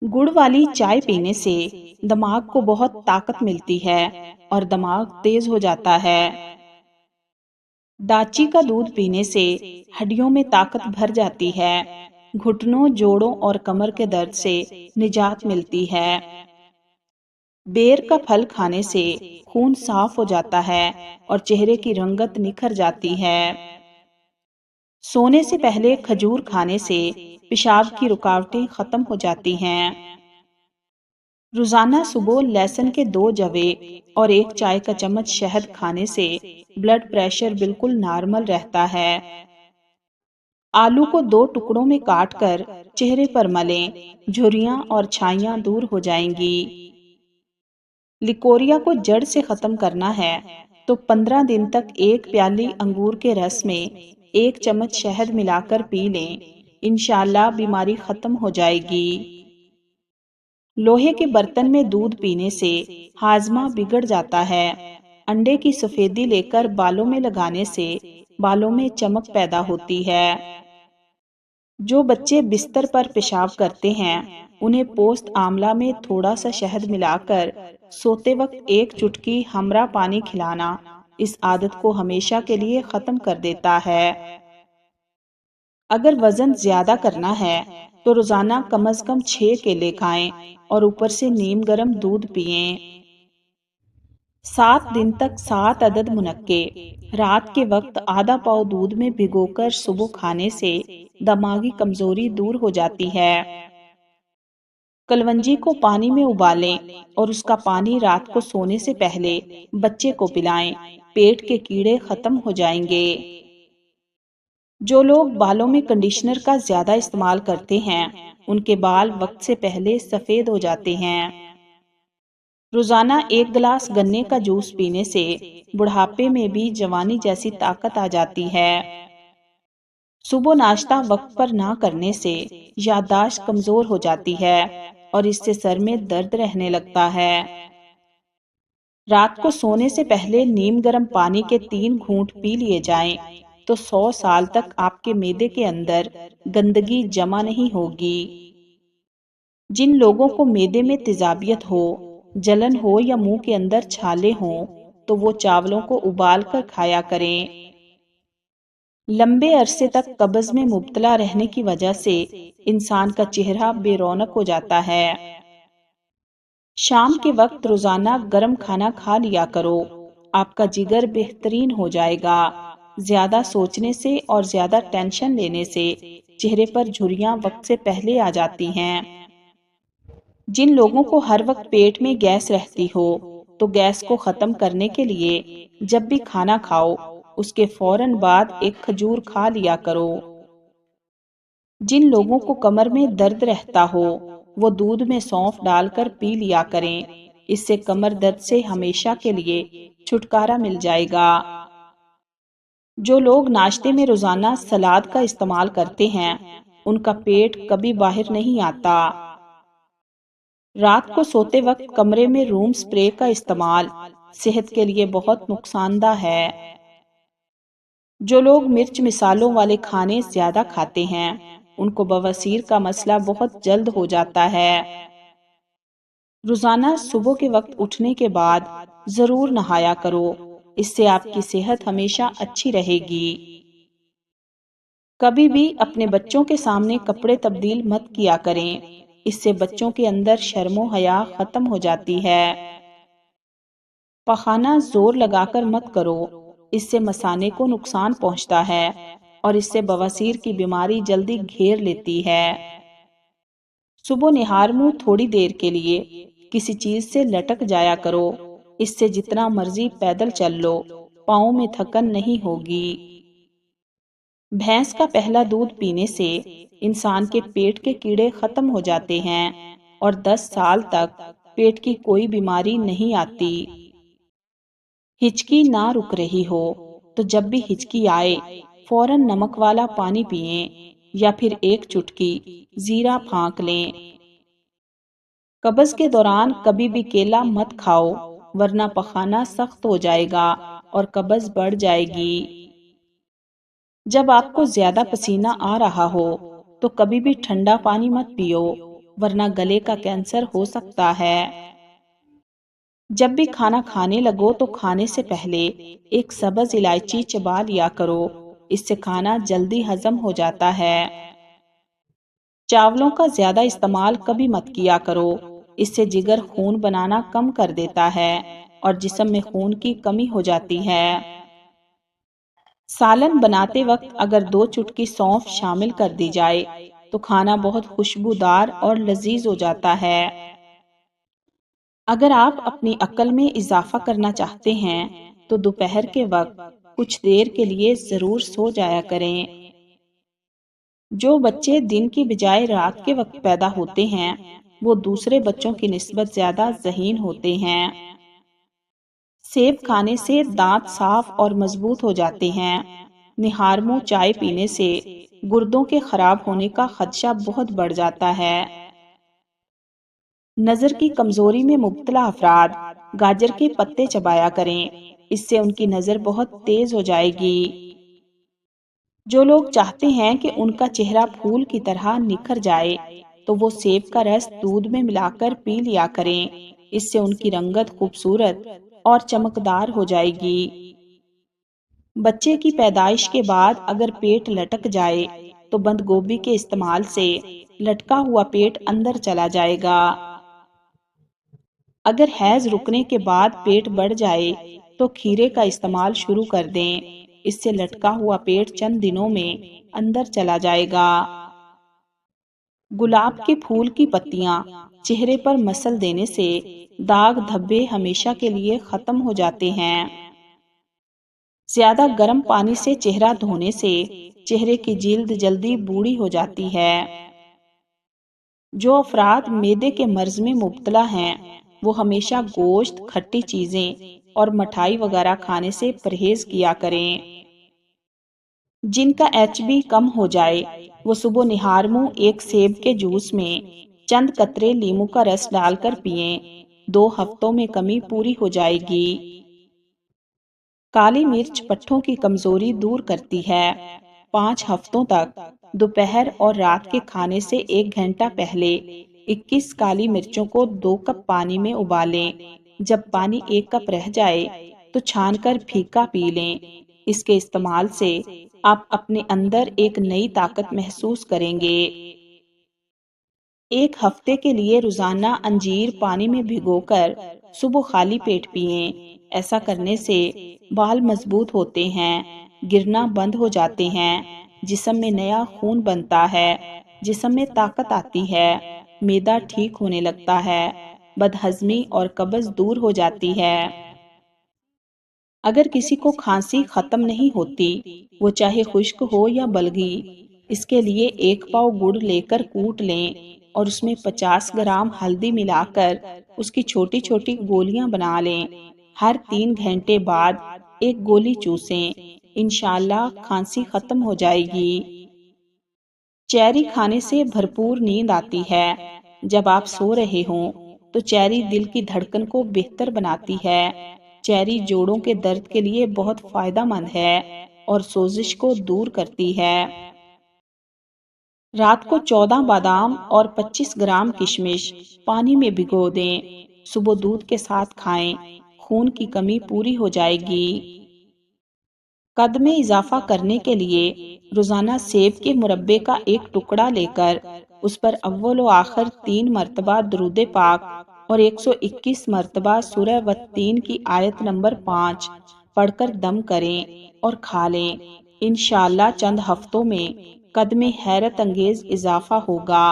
गुड़ वाली चाय पीने से दिमाग को बहुत ताकत मिलती है और दिमाग तेज हो जाता है। दाची का दूध पीने से हड्डियों में ताकत भर जाती है। घुटनों, जोड़ों और कमर के दर्द से निजात मिलती है। बेर का फल खाने से खून साफ हो जाता है और चेहरे की रंगत निखर जाती है। सोने से पहले खजूर खाने से पेशाब की रुकावटें खत्म हो जाती हैं। रोजाना सुबह लहसुन के 2 जवे और 1 चाय का चम्मच शहद खाने से ब्लड प्रेशर बिल्कुल नॉर्मल रहता है। आलू को 2 टुकड़ों में काट कर चेहरे पर मलें, झुर्रियां और छाइयां दूर हो जाएंगी। लिकोरिया को जड़ से खत्म करना है तो 15 दिन तक 1 प्याली अंगूर के रस में 1 चम्मच शहद मिलाकर पी लें। इंशाल्लाह बीमारी खत्म हो जाएगी। लोहे के बर्तन में दूध पीने से हाजमा बिगड़ जाता है। अंडे की सफेदी लेकर बालों में लगाने से बालों में चमक पैदा होती है। जो बच्चे बिस्तर पर पेशाब करते हैं उन्हें पोस्त आंवला में थोड़ा सा शहद मिलाकर सोते वक्त 1 चुटकी हमरा पानी खिलाना इस आदत को हमेशा के लिए खत्म कर देता है। अगर वजन ज्यादा करना है तो रोजाना कम से कम 6 केले खाएं और ऊपर से नीम गर्म दूध पिएं। 7 दिन तक 7 अदद मुनक्के रात के वक्त आधा पाव दूध में भिगोकर सुबह खाने से दिमागी कमजोरी दूर हो जाती है। कलवंजी को पानी में उबालें और उसका पानी रात को सोने से पहले बच्चे को पिलाएं। पेट के कीड़े खत्म हो जाएंगे। जो लोग बालों में कंडीशनर का ज्यादा इस्तेमाल करते हैं उनके बाल वक्त से पहले सफेद हो जाते हैं। रोजाना 1 गिलास गन्ने का जूस पीने से बुढ़ापे में भी जवानी जैसी ताकत आ जाती है। सुबह नाश्ता वक्त पर ना करने से याददाश्त कमजोर हो जाती है और इससे सर में दर्द रहने लगता है। रात को सोने से पहले नीम गर्म पानी के 3 घूंट पी लिए जाएं तो 100 साल तक आपके मैदे के अंदर गंदगी जमा नहीं होगी। जिन लोगों को मैदे में तेजाबियत हो, जलन हो या मुंह के अंदर छाले हों तो वो चावलों को उबाल कर खाया करें। लंबे अरसे तक कब्ज में मुब्तला रहने की वजह से इंसान का चेहरा बेरौनक हो जाता है। शाम के वक्त रोजाना गर्म खाना खा लिया करो, आपका जिगर बेहतरीन हो जाएगा। ज्यादा सोचने से और ज्यादा टेंशन लेने से चेहरे पर झुर्रियां वक्त से पहले आ जाती हैं। जिन लोगों को हर वक्त पेट में गैस रहती हो तो गैस को खत्म करने के लिए जब भी खाना खाओ उसके फौरन बाद 1 खजूर खा लिया करो। जिन लोगों को कमर में दर्द रहता हो वो दूध में सौंफ डालकर पी लिया करें। इससे कमर दर्द से हमेशा के लिए छुटकारा मिल जाएगा। जो लोग नाश्ते में रोजाना सलाद का इस्तेमाल करते हैं उनका पेट कभी बाहर नहीं आता। रात को सोते वक्त कमरे में रूम स्प्रे का इस्तेमाल सेहत के लिए बहुत नुकसानदा है। जो लोग मिर्च मिसालों वाले खाने ज्यादा खाते हैं उनको बवासीर का मसला बहुत जल्द हो जाता है। रोजाना सुबह के वक्त उठने के बाद जरूर नहाया करो, इससे आपकी सेहत हमेशा अच्छी रहेगी। कभी भी अपने बच्चों के सामने कपड़े तब्दील मत किया करें, इससे बच्चों के अंदर शर्मो हया खत्म हो जाती है। पखाना जोर लगाकर मत करो, इससे मसाने को नुकसान पहुंचता है और इससे बवासीर की बीमारी जल्दी घेर लेती है। सुबह निहार मुंह थोड़ी देर के लिए किसी चीज से लटक जाया करो, इससे जितना मर्जी पैदल चल लो पाँव में थकन नहीं होगी। भैंस का पहला दूध पीने से इंसान के पेट के कीड़े खत्म हो जाते हैं और 10 साल तक पेट की कोई बीमारी नहीं आती। हिचकी ना रुक रही हो तो जब भी हिचकी आए फौरन नमक वाला पानी पिएं या फिर 1 चुटकी जीरा फांक लें। कब्ज के दौरान कभी भी केला मत खाओ वरना पखाना सख्त हो जाएगा और कब्ज बढ़ जाएगी। जब आपको ज्यादा पसीना आ रहा हो तो कभी भी ठंडा पानी मत पियो, ورنہ گلے کا کینسر ہو سکتا ہے۔ جب بھی کھانا کھانے لگو تو کھانے سے پہلے ایک سبز الائچی چبا لیا کرو، اس سے کھانا جلدی ہضم ہو جاتا ہے۔ چاولوں کا زیادہ استعمال کبھی مت کیا کرو، اس سے جگر خون بنانا کم کر دیتا ہے اور جسم میں خون کی کمی ہو جاتی ہے۔ سالن بناتے وقت اگر 2 چٹکی سونف شامل کر دی جائے تو کھانا بہت خوشبودار اور لذیذ ہو جاتا ہے۔ اگر آپ اپنی عقل میں اضافہ کرنا چاہتے ہیں تو دوپہر کے وقت کچھ دیر کے لیے ضرور سو جایا کریں۔ جو بچے دن کی بجائے رات کے وقت پیدا ہوتے ہیں وہ دوسرے بچوں کی نسبت زیادہ ذہین ہوتے ہیں۔ سیب کھانے سے دانت صاف اور مضبوط ہو جاتے ہیں۔ نہار منہ چائے پینے سے گردوں کے خراب ہونے کا خدشہ بہت بڑھ جاتا ہے۔ نظر کی کمزوری میں مبتلا افراد گاجر کے پتے چبایا کریں، اس سے ان کی نظر بہت تیز ہو جائے گی۔ جو لوگ چاہتے ہیں کہ ان کا چہرہ پھول کی طرح نکھر جائے تو وہ سیب کا رس دودھ میں ملا کر پی لیا کریں، اس سے ان کی رنگت خوبصورت اور چمکدار ہو جائے گی۔ بچے کی پیدائش کے بعد اگر پیٹ لٹک جائے تو بند گوبھی کے استعمال سے لٹکا ہوا پیٹ اندر چلا جائے گا۔ اگر حیض رکنے کے بعد پیٹ بڑھ جائے تو کھیرے کا استعمال شروع کر دیں، اس سے لٹکا ہوا پیٹ چند دنوں میں اندر چلا جائے گا۔ گلاب کے پھول کی پتیاں چہرے پر مسل دینے سے داغ دھبے ہمیشہ کے لیے ختم ہو جاتے ہیں۔ زیادہ گرم پانی سے چہرہ دھونے سے چہرے کی جلد جلدی بوڑھی ہو جاتی ہے۔ جو افراد معدے کے مرض میں مبتلا ہیں وہ ہمیشہ گوشت، کھٹی چیزیں اور مٹھائی وغیرہ کھانے سے پرہیز کیا کریں۔ جن کا HB کم ہو جائے وہ صبح نہار منہ ایک سیب کے جوس میں چند قطرے لیموں کا رس ڈال کر پئیں، 2 ہفتوں میں کمی پوری ہو جائے گی۔ کالی مرچ پٹھوں کی کمزوری دور کرتی ہے۔ 5 ہفتوں تک دوپہر اور رات کے کھانے سے 1 گھنٹہ پہلے 21 کالی مرچوں کو 2 کپ پانی میں ابالیں۔ جب پانی 1 کپ رہ جائے تو چھان کر پھیکا پی لیں۔ اس کے استعمال سے آپ اپنے اندر ایک نئی طاقت محسوس کریں گے۔ 1 ہفتے کے لیے روزانہ انجیر پانی میں بھگو کر صبح خالی پیٹ پئیں۔ ایسا کرنے سے بال مضبوط ہوتے ہیں، گرنا بند ہو جاتے ہیں، جسم میں نیا خون بنتا ہے، جسم میں طاقت آتی ہے، معدہ ٹھیک ہونے لگتا ہے، بدہضمی اور قبض دور ہو جاتی ہے۔ اگر کسی کو کھانسی ختم نہیں ہوتی، وہ چاہے خشک ہو یا بلغی، اس کے لیے 1 پاؤ گڑ لے کر کوٹ لیں اور اس میں 50 گرام ہلدی ملا کر اس کی چھوٹی چھوٹی گولیاں بنا لیں۔ ہر 3 گھنٹے بعد 1 گولی چوسیں، انشاءاللہ کھانسی ختم ہو جائے گی۔ چیری کھانے سے بھرپور نیند آتی ہے۔ جب آپ سو رہے ہوں تو چیری دل کی دھڑکن کو بہتر بناتی ہے۔ چیری جوڑوں کے درد کے لیے بہت فائدہ مند ہے اور سوزش کو دور کرتی ہے۔ رات کو 14 بادام اور 25 گرام کشمش پانی میں بھگو دیں، صبح دودھ کے ساتھ کھائیں، خون کی کمی پوری ہو جائے گی۔ قد میں اضافہ کرنے کے لیے روزانہ سیب کے مربے کا 1 ٹکڑا لے کر اس پر اول و آخر 3 مرتبہ درود پاک اور 121 مرتبہ سورہ والتین کی آیت نمبر 5 پڑھ کر دم کریں اور کھا لیں۔ انشاءاللہ چند ہفتوں میں قد میں حیرت انگیز اضافہ ہوگا۔